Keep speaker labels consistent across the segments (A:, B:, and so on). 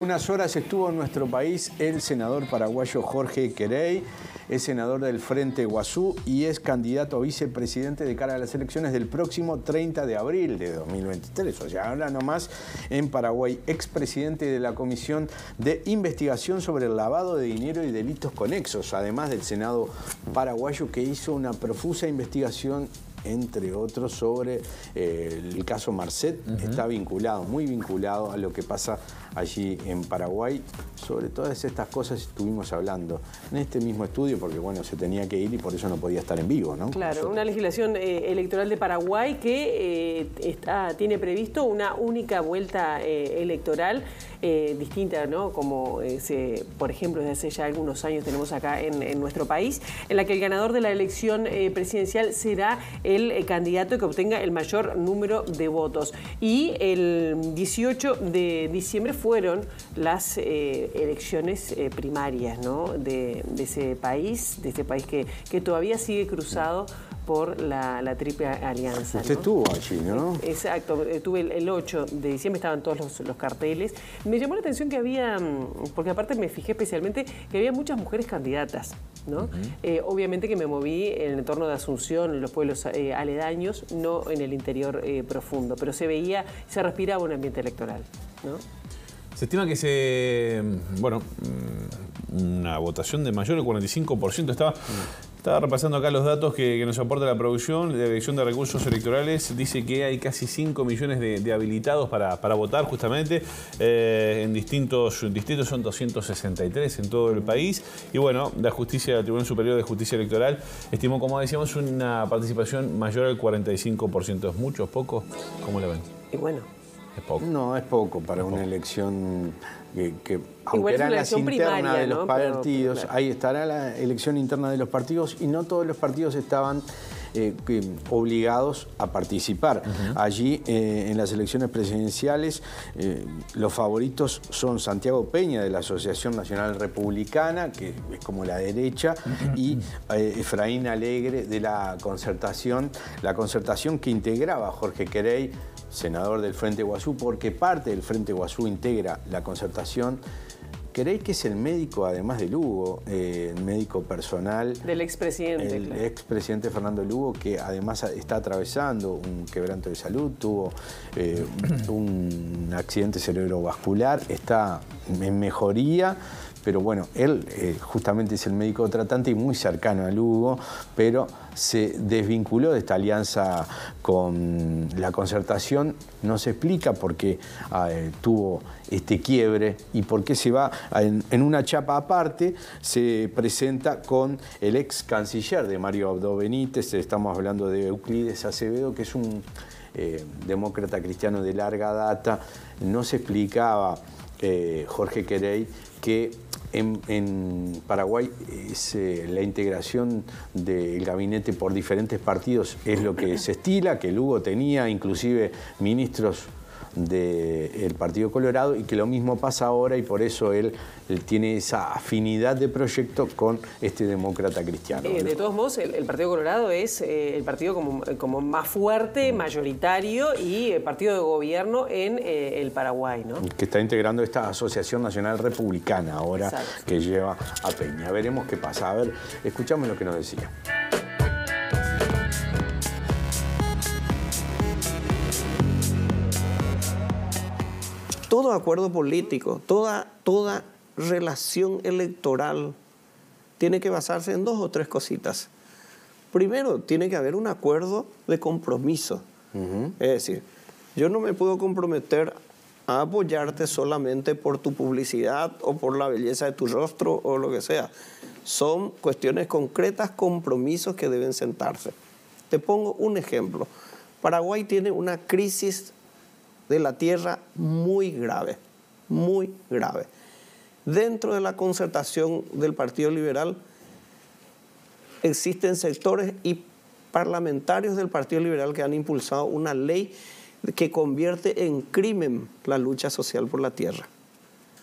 A: unas horas estuvo en nuestro país el senador paraguayo Jorge Querey, es senador del Frente Guazú y es candidato a vicepresidente de cara a las elecciones del próximo 30 de abril de 2023. O sea, ahora nomás en Paraguay, expresidente de la Comisión de Investigación sobre el Lavado de Dinero y Delitos Conexos, además del Senado paraguayo, que hizo una profusa investigación, entre otros, sobre el caso Marcet. Está vinculado, muy vinculado a lo que pasa allí en Paraguay. Sobre todas estas cosas estuvimos hablando en este mismo estudio, porque bueno, se tenía que ir y por eso no podía estar en vivo, ¿no?
B: Claro, una legislación electoral de Paraguay que tiene previsto una única vuelta electoral distinta, ¿no? Como por ejemplo, desde hace ya algunos años tenemos acá en nuestro país, en la que el ganador de la elección presidencial será el candidato que obtenga el mayor número de votos. Y el 18 de diciembre fueron las elecciones primarias, ¿no? de ese país que todavía sigue cruzado por la Triple Alianza, ¿no?
A: Usted estuvo allí, ¿no?
B: Exacto, estuve el 8 de diciembre, estaban todos los carteles. Me llamó la atención que había, porque aparte me fijé especialmente que había muchas mujeres candidatas, ¿no? Obviamente que me moví en el entorno de Asunción, en los pueblos aledaños, no en el interior profundo, pero se veía, se respiraba un ambiente electoral, ¿no?
C: Se estima que una votación de mayor del 45%. Estaba repasando acá los datos que nos aporta la producción. La Dirección de Recursos Electorales dice que hay casi 5 millones de habilitados para votar justamente. En distintos distritos son 263 en todo el país. Y bueno, el Tribunal Superior de Justicia Electoral estimó, como decíamos, una participación mayor al 45%. ¿Es mucho, es poco? ¿Cómo lo ven?
B: Y bueno,
C: es poco.
A: No, es poco para una elección que aunque
B: eran
A: las internas de los partidos,
B: claro,
A: ahí estará la elección interna de los partidos y no todos los partidos estaban obligados a participar. Allí en las elecciones presidenciales los favoritos son Santiago Peña de la Asociación Nacional Republicana, que es como la derecha, y Efraín Alegre de la Concertación que integraba a Jorge Querey, senador del Frente Guazú, porque parte del Frente Guazú integra la Concertación. Querey, que es el médico, además de Lugo, el médico personal
B: del expresidente.
A: El expresidente Fernando Lugo, que además está atravesando un quebranto de salud, tuvo un accidente cerebrovascular, está en mejoría. Pero bueno, él justamente es el médico tratante y muy cercano a Lugo, pero se desvinculó de esta alianza con la Concertación. No se explica por qué tuvo este quiebre y por qué se va en una chapa aparte. Se presenta con el ex canciller de Mario Abdo Benítez, estamos hablando de Euclides Acevedo, que es un demócrata cristiano de larga data. No se explicaba, Jorge Querey, que en Paraguay la integración del gabinete por diferentes partidos es lo que se estila, que Lugo tenía inclusive ministros del Partido Colorado y que lo mismo pasa ahora y por eso él tiene esa afinidad de proyecto con este demócrata cristiano.
B: De todos modos, el Partido Colorado es el partido como más fuerte, mayoritario y partido de gobierno en el Paraguay, ¿no?
A: Que está integrando esta Asociación Nacional Republicana ahora. Exacto. Que lleva a Peña. Veremos qué pasa. A ver, escuchamos lo que nos decía.
D: Todo acuerdo político, toda relación electoral tiene que basarse en 2 o 3 cositas. Primero, tiene que haber un acuerdo de compromiso. Es decir, yo no me puedo comprometer a apoyarte solamente por tu publicidad o por la belleza de tu rostro o lo que sea. Son cuestiones concretas, compromisos que deben sentarse. Te pongo un ejemplo. Paraguay tiene una crisis de la tierra muy grave, muy grave. Dentro de la Concertación del Partido Liberal existen sectores y parlamentarios del Partido Liberal que han impulsado una ley que convierte en crimen la lucha social por la tierra.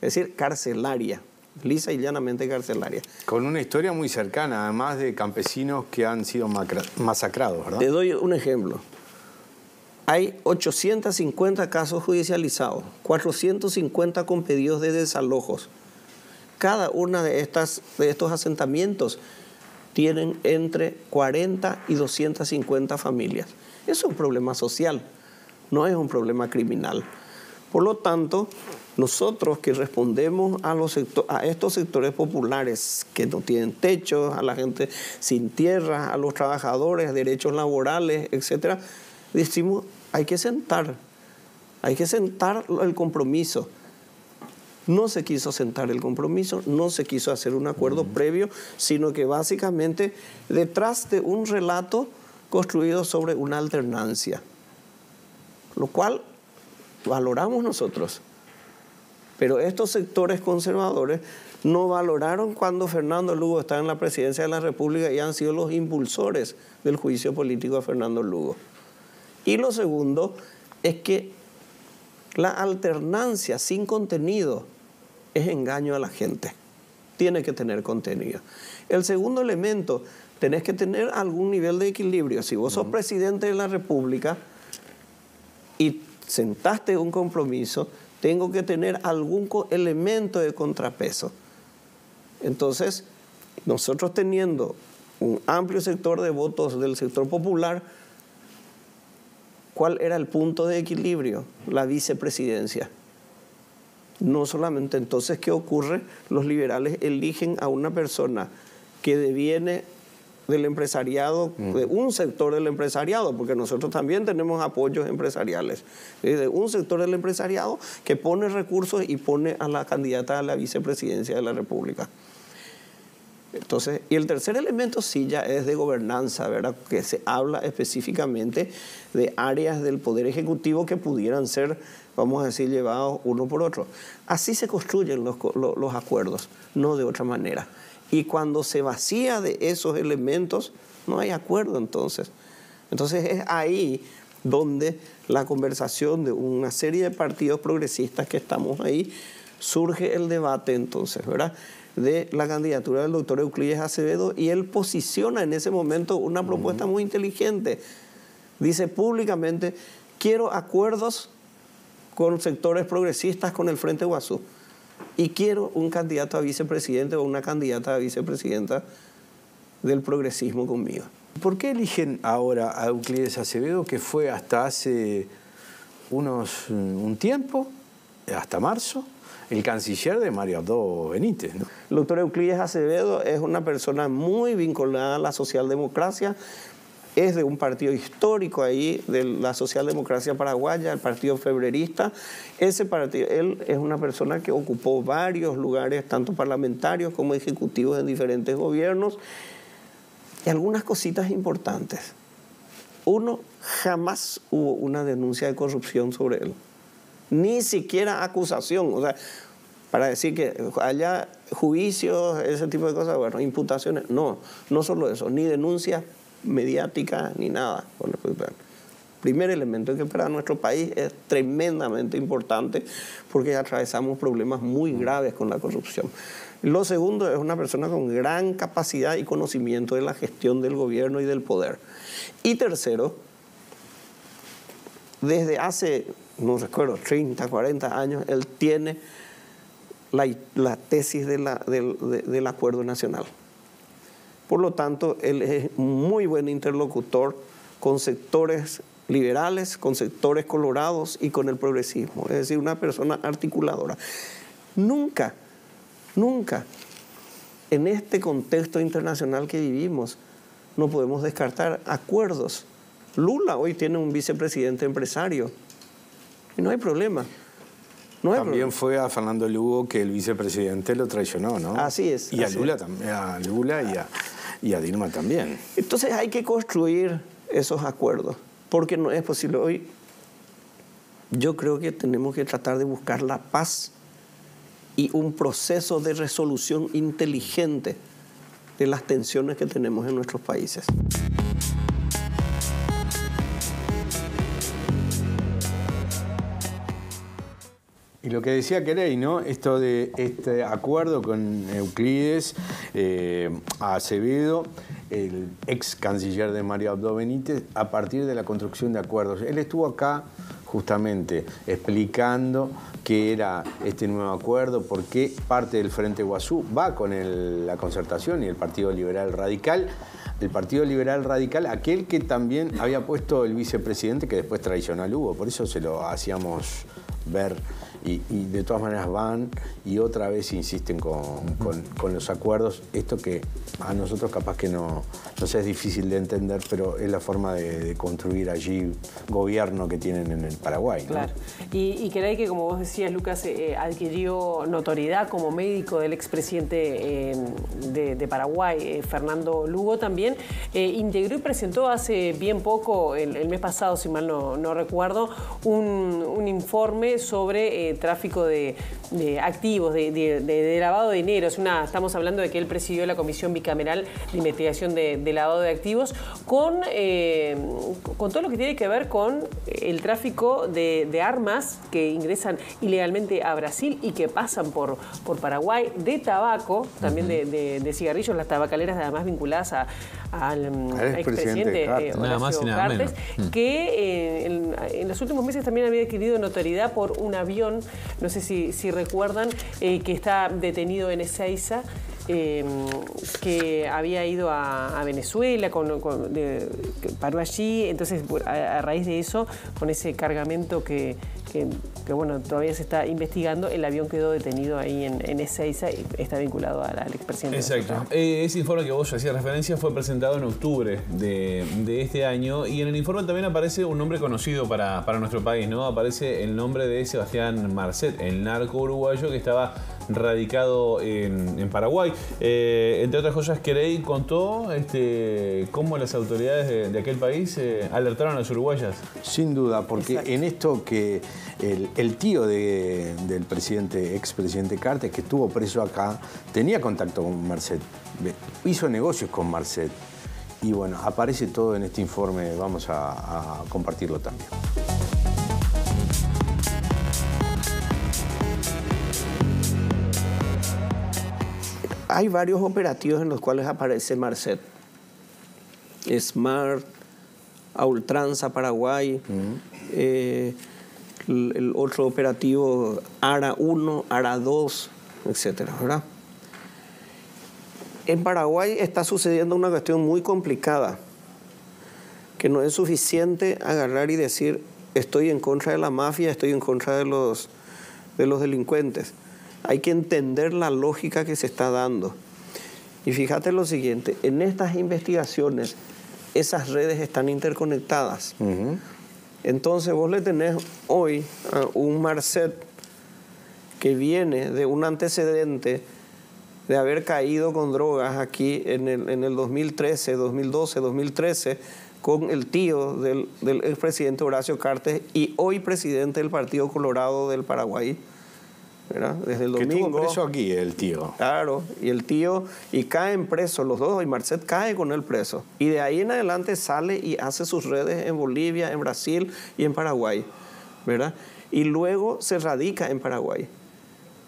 D: Es decir, carcelaria, lisa y llanamente carcelaria.
A: Con una historia muy cercana, además de campesinos que han sido masacrados, ¿verdad?
D: Te doy un ejemplo. Hay 850 casos judicializados, 450 con pedidos de desalojos. Cada una de estos asentamientos tienen entre 40 y 250 familias. Eso es un problema social, no es un problema criminal. Por lo tanto, nosotros que respondemos a estos sectores populares que no tienen techo, a la gente sin tierra, a los trabajadores, derechos laborales, etc., decimos, hay que sentar el compromiso. No se quiso sentar el compromiso, no se quiso hacer un acuerdo previo, sino que básicamente detrás de un relato construido sobre una alternancia, lo cual valoramos nosotros. Pero estos sectores conservadores no valoraron cuando Fernando Lugo estaba en la presidencia de la República y han sido los impulsores del juicio político a Fernando Lugo. Y lo segundo es que la alternancia sin contenido es engaño a la gente. Tiene que tener contenido. El segundo elemento, tenés que tener algún nivel de equilibrio. Si vos sos presidente de la República y sentaste un compromiso, tengo que tener algún elemento de contrapeso. Entonces, nosotros teniendo un amplio sector de votos del sector popular, ¿cuál era el punto de equilibrio? La vicepresidencia. No solamente entonces, ¿qué ocurre? Los liberales eligen a una persona que deviene del empresariado, de un sector del empresariado, porque nosotros también tenemos apoyos empresariales, de un sector del empresariado que pone recursos y pone a la candidata a la vicepresidencia de la República. Entonces, y el tercer elemento sí ya es de gobernanza, ¿verdad? Que se habla específicamente de áreas del Poder Ejecutivo que pudieran ser, vamos a decir, llevados uno por otro. Así se construyen los acuerdos, no de otra manera. Y cuando se vacía de esos elementos, no hay acuerdo entonces. Entonces es ahí donde la conversación de una serie de partidos progresistas que estamos ahí, surge el debate entonces, ¿verdad?, de la candidatura del doctor Euclides Acevedo, y él posiciona en ese momento una propuesta muy inteligente. Dice públicamente, quiero acuerdos con sectores progresistas con el Frente Guasú y quiero un candidato a vicepresidente o una candidata a vicepresidenta del progresismo conmigo.
A: ¿Por qué eligen ahora a Euclides Acevedo, que fue hasta hace un tiempo, hasta marzo, el canciller de Mario Abdo Benítez, ¿no?
D: El doctor Euclides Acevedo es una persona muy vinculada a la socialdemocracia, es de un partido histórico ahí, de la socialdemocracia paraguaya, el Partido Febrerista. Ese partido, él es una persona que ocupó varios lugares, tanto parlamentarios como ejecutivos en diferentes gobiernos, y algunas cositas importantes. Uno, jamás hubo una denuncia de corrupción sobre él. Ni siquiera acusación, o sea, para decir que haya juicios, ese tipo de cosas, bueno, imputaciones, no solo eso, ni denuncia mediática, ni nada. Primer elemento que para nuestro país es tremendamente importante porque atravesamos problemas muy graves con la corrupción. Lo segundo, es una persona con gran capacidad y conocimiento de la gestión del gobierno y del poder. Y tercero, desde hace, no recuerdo, 30, 40 años, él tiene la tesis del acuerdo nacional. Por lo tanto, él es muy buen interlocutor con sectores liberales, con sectores colorados y con el progresismo. Es decir, una persona articuladora. Nunca en este contexto internacional que vivimos no podemos descartar acuerdos. Lula hoy tiene un vicepresidente empresario y no hay problema.
A: También fue a Fernando Lugo que el vicepresidente lo traicionó, ¿no?
D: Así es.
A: Y a Lula también, a Lula y a Dilma también.
D: Entonces hay que construir esos acuerdos, porque no es posible. Hoy yo creo que tenemos que tratar de buscar la paz y un proceso de resolución inteligente de las tensiones que tenemos en nuestros países.
A: Y lo que decía Querey, ¿no? Esto de este acuerdo con Euclides a Acevedo el ex canciller de Mario Abdo Benítez a partir de la construcción de acuerdos. Él estuvo acá justamente explicando qué era este nuevo acuerdo, por qué parte del Frente Guazú va con la concertación y el Partido Liberal Radical. El Partido Liberal Radical, aquel que también había puesto el vicepresidente, que después traicionó a Lugo, por eso se lo hacíamos ver. Y de todas maneras van y otra vez insisten con los acuerdos. Esto que a nosotros capaz que no sé, es difícil de entender, pero es la forma de construir allí gobierno que tienen en el Paraguay, ¿no?
B: Claro. Y Keray, que como vos decías, Lucas, adquirió notoriedad como médico del expresidente de Paraguay, Fernando Lugo, también integró y presentó hace bien poco, el mes pasado, si mal no recuerdo, un informe sobre tráfico de activos, de lavado de dinero. Estamos hablando de que él presidió la Comisión Bicameral de Investigación de lavado de activos con todo lo que tiene que ver con el tráfico de armas que ingresan ilegalmente a Brasil y que pasan por Paraguay, de tabaco, también de cigarrillos, las tabacaleras además vinculadas al expresidente Horacio Cartes, que en los últimos meses también había adquirido notoriedad por un avión, no sé si recuerdan, que está detenido en Ezeiza, que había ido a Venezuela, que paró allí. Entonces, a raíz de eso, con ese cargamento que bueno, todavía se está investigando, el avión quedó detenido ahí en Ezeiza y está vinculado al expresidente.
C: Exacto. Ese informe que vos hacías referencia fue presentado en octubre de este año, y en el informe también aparece un nombre conocido para nuestro país, ¿no? Aparece el nombre de Sebastián Marcet, el narco uruguayo que estaba radicado en Paraguay. Entre otras cosas, Keray contó cómo las autoridades de aquel país alertaron a las uruguayas.
A: Sin duda, porque exacto, en esto que el tío del expresidente Cartes, que estuvo preso acá, tenía contacto con Marcet, hizo negocios con Marcet. Y bueno, aparece todo en este informe, vamos a compartirlo también.
D: Hay varios operativos en los cuales aparece Marcet. Smart, a Ultranza, Paraguay, el otro operativo ARA 1, ARA 2, etcétera, ¿verdad? En Paraguay está sucediendo una cuestión muy complicada, que no es suficiente agarrar y decir estoy en contra de la mafia, estoy en contra de los delincuentes. Hay que entender la lógica que se está dando. Y fíjate lo siguiente, en estas investigaciones esas redes están interconectadas. Entonces vos le tenés hoy a un Marcet que viene de un antecedente de haber caído con drogas aquí en el 2013, 2012, 2013, con el tío del expresidente Horacio Cartes y hoy presidente del Partido Colorado del Paraguay, ¿verdad? Desde el domingo.
A: Que estuvo preso aquí el tío.
D: Claro, y el tío, y caen presos los dos, y Marcet cae con él preso. Y de ahí en adelante sale y hace sus redes en Bolivia, en Brasil y en Paraguay, ¿verdad? Y luego se radica en Paraguay.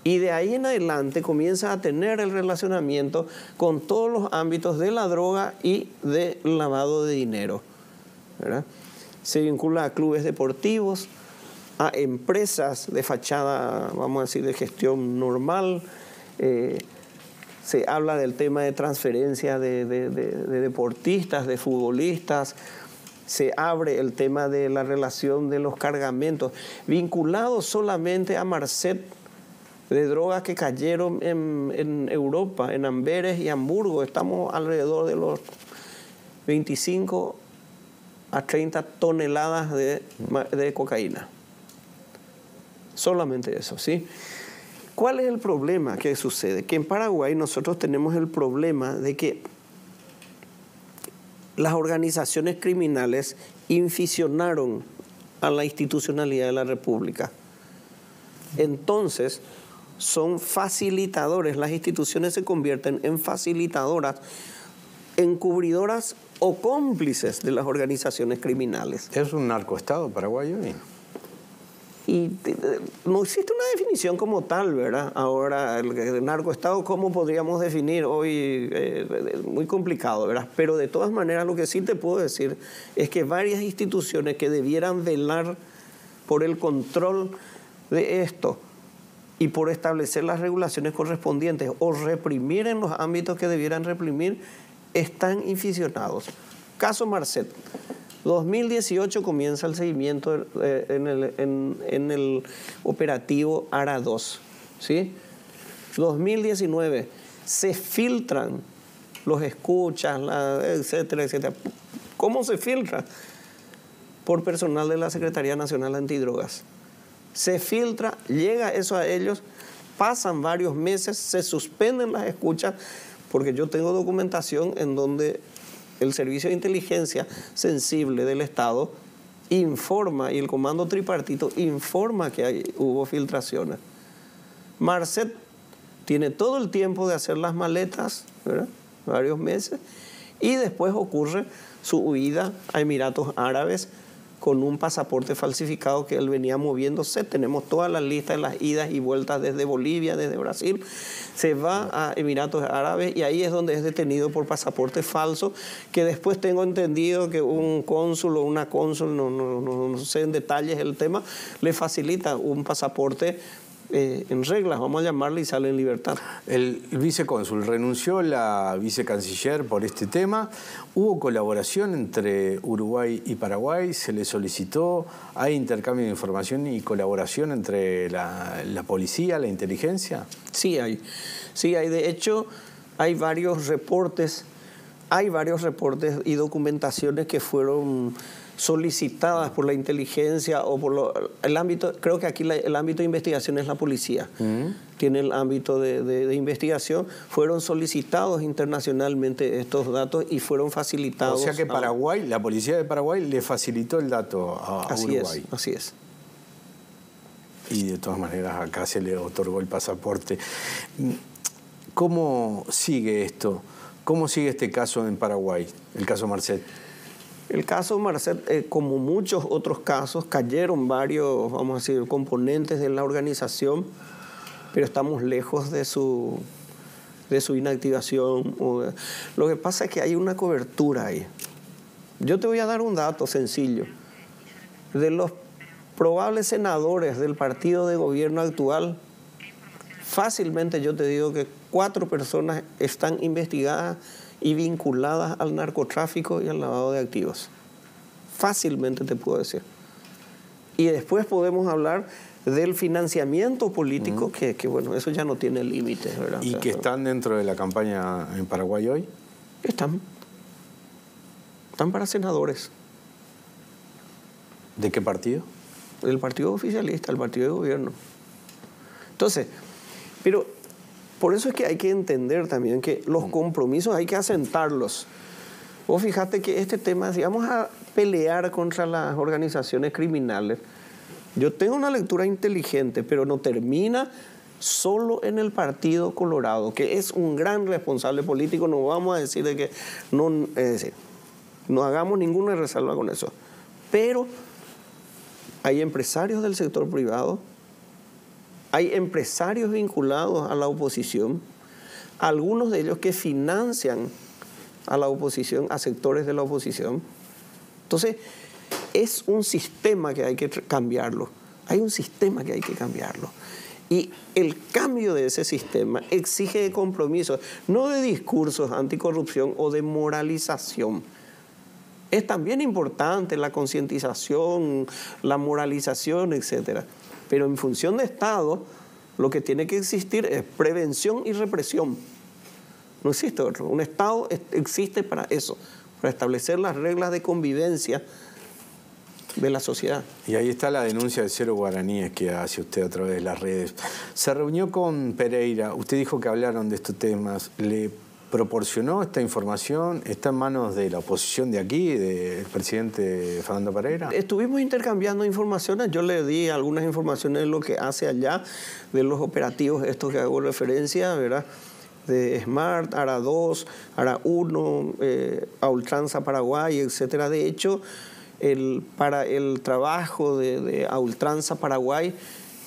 D: Y de ahí en adelante comienza a tener el relacionamiento con todos los ámbitos de la droga y de lavado de dinero, ¿verdad? Se vincula a clubes deportivos, a empresas de fachada, vamos a decir, de gestión normal. Se habla del tema de transferencia de deportistas, de futbolistas. Se abre el tema de la relación de los cargamentos, vinculados solamente a Marcet, de drogas que cayeron en Europa, en Amberes y Hamburgo. Estamos alrededor de los 25 a 30 toneladas de cocaína. Solamente eso, ¿sí? ¿Cuál es el problema que sucede? Que en Paraguay nosotros tenemos el problema de que las organizaciones criminales inficionaron a la institucionalidad de la República. Entonces, son facilitadores, las instituciones se convierten en facilitadoras, encubridoras o cómplices de las organizaciones criminales.
A: ¿Es un narcoestado paraguayo?
D: Y no existe una definición como tal, ¿verdad? Ahora, el narcoestado, ¿cómo podríamos definir hoy? Muy complicado, ¿verdad? Pero de todas maneras, lo que sí te puedo decir es que varias instituciones que debieran velar por el control de esto y por establecer las regulaciones correspondientes o reprimir en los ámbitos que debieran reprimir, están inficionados. Caso Marcet. 2018 comienza el seguimiento en el operativo ARA 2, ¿sí? 2019 se filtran los escuchas, etcétera, etcétera. ¿Cómo se filtra? Por personal de la Secretaría Nacional Antidrogas. Se filtra, llega eso a ellos, pasan varios meses, se suspenden las escuchas, porque yo tengo documentación en donde el Servicio de Inteligencia Sensible del Estado informa, y el Comando Tripartito informa que hubo filtraciones. Marcet tiene todo el tiempo de hacer las maletas, ¿verdad? Varios meses, y después ocurre su huida a Emiratos Árabes con un pasaporte falsificado que él venía moviéndose. Tenemos toda la lista de las idas y vueltas desde Bolivia, desde Brasil. Se va a Emiratos Árabes y ahí es donde es detenido por pasaporte falso, que después tengo entendido que un cónsul o una cónsul, no sé en detalles el tema, le facilita un pasaporte en reglas, vamos a llamarle, y sale en libertad.
A: El vicecónsul renunció la vicecanciller por este tema. ¿Hubo colaboración entre Uruguay y Paraguay? ¿Se le solicitó? ¿Hay intercambio de información y colaboración entre la policía, la inteligencia?
D: Sí hay. Sí hay. De hecho, hay varios reportes y documentaciones que fueron solicitadas por la inteligencia o por el ámbito. Creo que aquí el ámbito de investigación es la policía. Tiene el ámbito de investigación. Fueron solicitados internacionalmente estos datos y fueron facilitados.
A: O sea que Paraguay, la policía de Paraguay le facilitó el dato a Uruguay.
D: Así es.
A: Y de todas maneras acá se le otorgó el pasaporte. ¿Cómo sigue esto? ¿Cómo sigue este caso en Paraguay, el caso Marcet?
D: El caso Marcet, como muchos otros casos, cayeron varios, vamos a decir, componentes de la organización, pero estamos lejos de su inactivación. Lo que pasa es que hay una cobertura ahí. Yo te voy a dar un dato sencillo. De los probables senadores del partido de gobierno actual, fácilmente yo te digo que 4 personas están investigadas y vinculadas al narcotráfico y al lavado de activos. Fácilmente te puedo decir. Y después podemos hablar del financiamiento político, que bueno, eso ya no tiene límites, ¿verdad?
A: ¿Y que están dentro de la campaña en Paraguay hoy?
D: Están para senadores.
A: ¿De qué partido?
D: El partido oficialista, el partido de gobierno. Entonces, pero por eso es que hay que entender también que los compromisos hay que asentarlos. Vos fíjate que este tema, si vamos a pelear contra las organizaciones criminales, yo tengo una lectura inteligente, pero no termina solo en el Partido Colorado, que es un gran responsable político. No vamos a decir de que no hagamos ninguna reserva con eso. Pero hay empresarios del sector privado, hay empresarios vinculados a la oposición, algunos de ellos que financian a la oposición, a sectores de la oposición. Entonces, es un sistema que hay que cambiarlo. Hay un sistema que hay que cambiarlo. Y el cambio de ese sistema exige compromisos, no de discursos anticorrupción o de moralización. Es también importante la concientización, la moralización, etcétera. Pero en función de Estado, lo que tiene que existir es prevención y represión. No existe otro. Un Estado existe para eso, para establecer las reglas de convivencia de la sociedad.
A: Y ahí está la denuncia de Cero Guaraníes que hace usted a través de las redes. Se reunió con Pereira, usted dijo que hablaron de estos temas. ¿Le proporcionó esta información? ¿Está en manos de la oposición de aquí, del presidente Fernando Pereira?
D: Estuvimos intercambiando informaciones. Yo le di algunas informaciones de lo que hace allá, de los operativos estos que hago referencia, ¿verdad? De SMART, ARA 2, ARA 1, a Ultranza Paraguay, etcétera. De hecho, para el trabajo de a ultranza Paraguay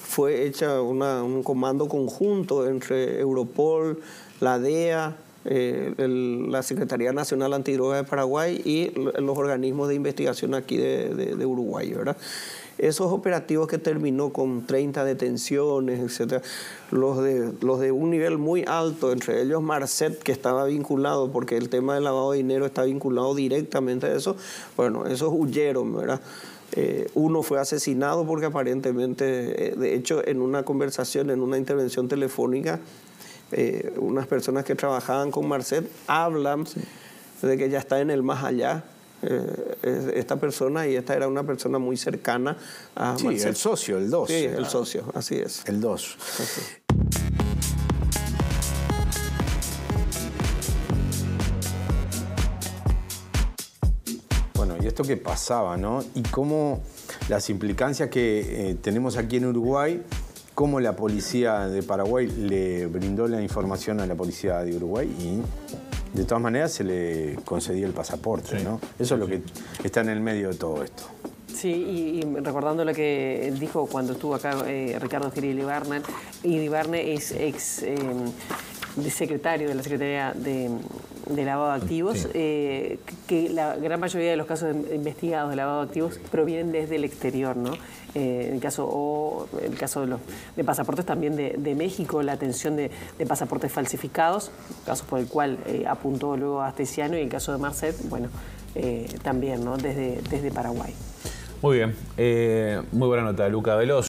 D: fue hecha un comando conjunto entre Europol, la DEA, la Secretaría Nacional Antidroga de Paraguay y los organismos de investigación aquí de Uruguay, ¿verdad? Esos operativos que terminó con 30 detenciones, etcétera, los de un nivel muy alto, entre ellos Marcet, que estaba vinculado, porque el tema del lavado de dinero está vinculado directamente a eso, bueno, esos huyeron, ¿verdad? Uno fue asesinado porque aparentemente, de hecho, en una conversación, en una intervención telefónica, unas personas que trabajaban con Marcet hablan de que ya está en el más allá. Esta persona, y esta era una persona muy cercana a Marcet.
A: Sí, el socio, el 2.
D: Sí, el socio, así es.
A: El 2. Bueno, y esto que pasaba, ¿no? Y cómo las implicancias que tenemos aquí en Uruguay, cómo la policía de Paraguay le brindó la información a la policía de Uruguay y de todas maneras se le concedió el pasaporte, ¿no? Eso es lo que está en el medio de todo esto.
B: Sí, y recordando lo que dijo cuando estuvo acá Ricardo Giri Iribarne es ex secretario de la Secretaría de Lavado de Activos, que la gran mayoría de los casos investigados de lavado de activos provienen desde el exterior, ¿no? El caso de pasaportes también de México, la atención de pasaportes falsificados, caso por el cual apuntó luego a Astesiano, y el caso de Marcet, bueno, también, ¿no? Desde Paraguay.
C: Muy bien, muy buena nota, Luca Veloz.